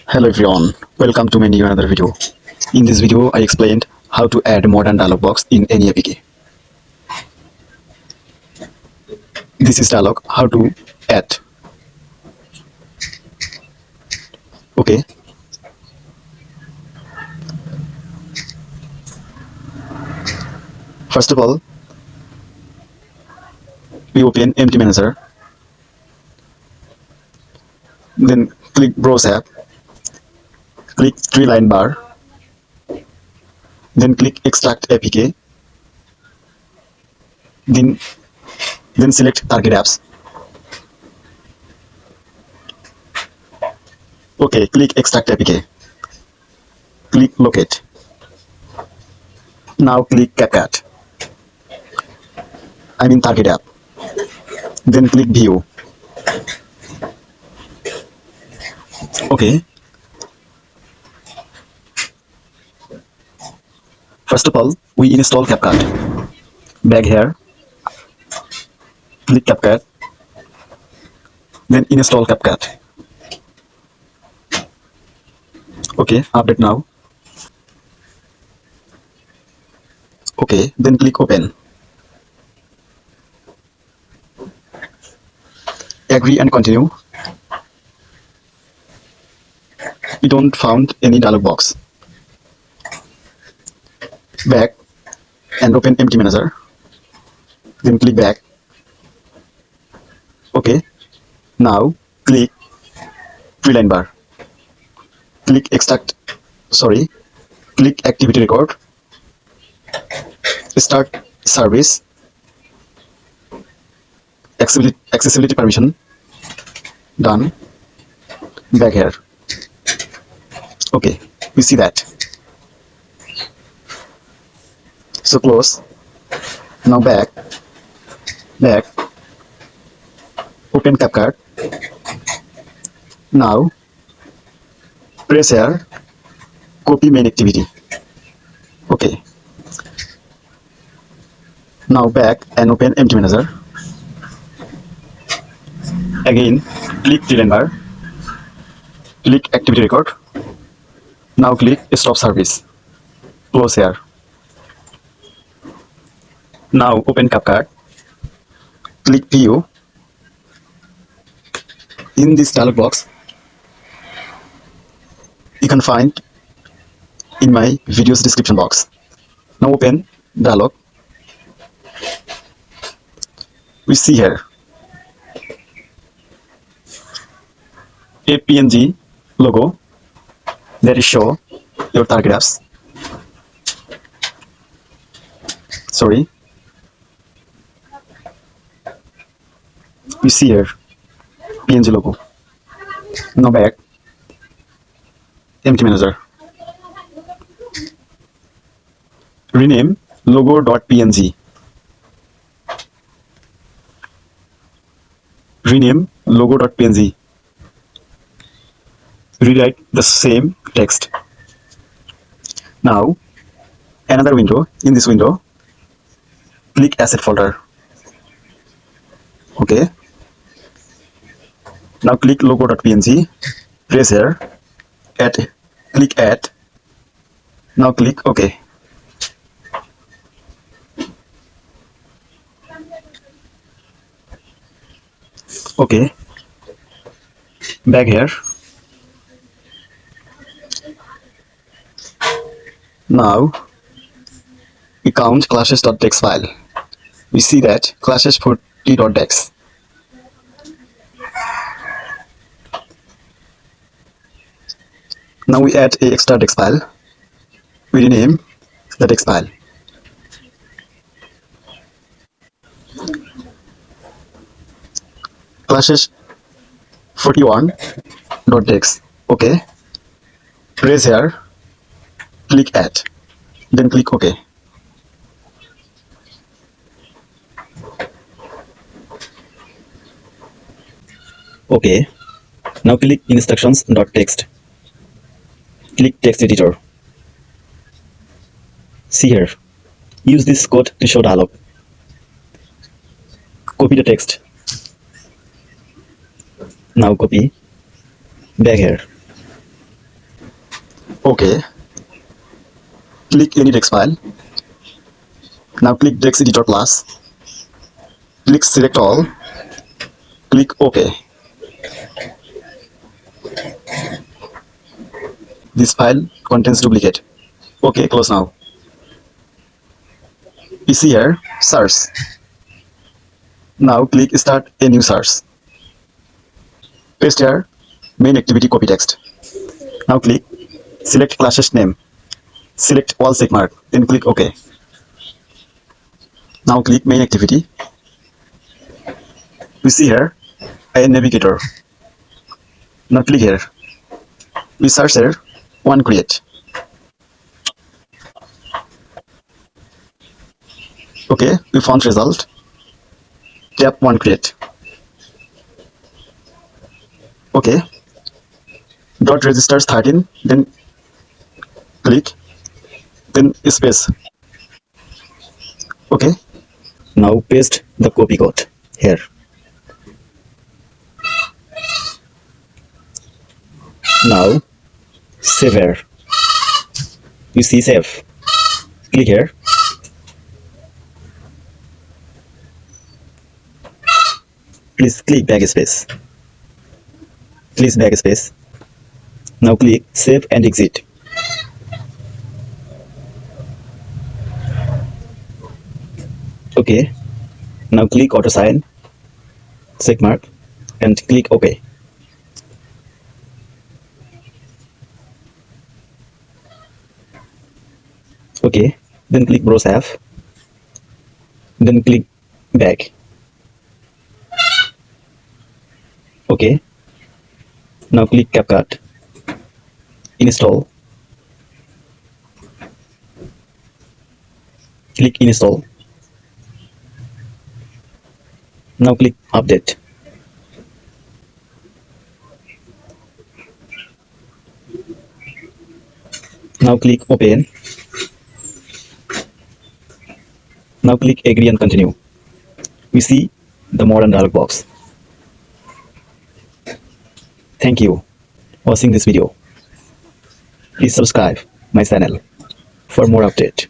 Hello everyone, welcome to my new another video. In this video, I explained how to add modern dialog box in any APK. This is dialog, how to add. Okay. First of all, we open empty manager. Then click browse app. Click three line bar. Then click extract APK. Then select target apps. Okay, click extract APK. Click locate. Now click CapCut. I mean target app. Then click view. Okay. First of all, we install CapCut. Back here. Click CapCut. Then install CapCut. Okay, update now. Okay, then click open. Agree and continue. We don't found any dialog box. Back and open empty manager. Then click back. Okay. Now click three line bar. Click click activity record. Start service. Accessibility permission. Done. Back here. Okay, we see that. So close. Now back. Open CapCut. Now press here. Copy main activity. Okay. Now back and open empty manager. Again, click three line bar. Click activity record. Now click stop service. Close here. Now open CapCut. Click view. In this dialog box, you can find in my video's description box. Now open dialog. We see here a PNG logo that is show your target apps. Sorry. We see here PNG logo. Now back. Empty manager. Rename logo.png. Rename logo.png. Rewrite the same text. Now, another window. In this window, click asset folder. Okay. Now click logo.png. Press here. Click add. Now click OK. Okay. Back here. Now we count classes.text file. We see that classes 40.text. Now we add a extra text file. We rename the text file. Classes 41.text. Okay. Press here. Click add. Then click OK. Okay. Now click instructions.text. Click text editor. See here. Use this code to show dialog. Copy the text. Now copy. Back here. OK. Click any text file. Now click Text Editor Plus. Click Select All. Click OK. This file contains duplicate. OK, close now. You see here, search. Now click Start a new search. Paste here, main activity copy text. Now click Select class's name. Select all checkmark, then click OK. Now click main activity. We see here a navigator. Now click here. We search here one create. Okay, we found result. Tap one create. Okay. Dot registers 13. Then click. Then space. Okay. Now paste the copy code here. Now save here. You see save. Click here. Please click backspace. Please backspace. Now click save and exit. Okay. Now click auto sign, check mark, and click OK. Okay. Then click browse app. Then click back. Okay. Now click CapCut. Install. Click install. Now click update. Now click open. Now click agree and continue. We see the modern dialog box. Thank you for watching this video. Please subscribe my channel for more update.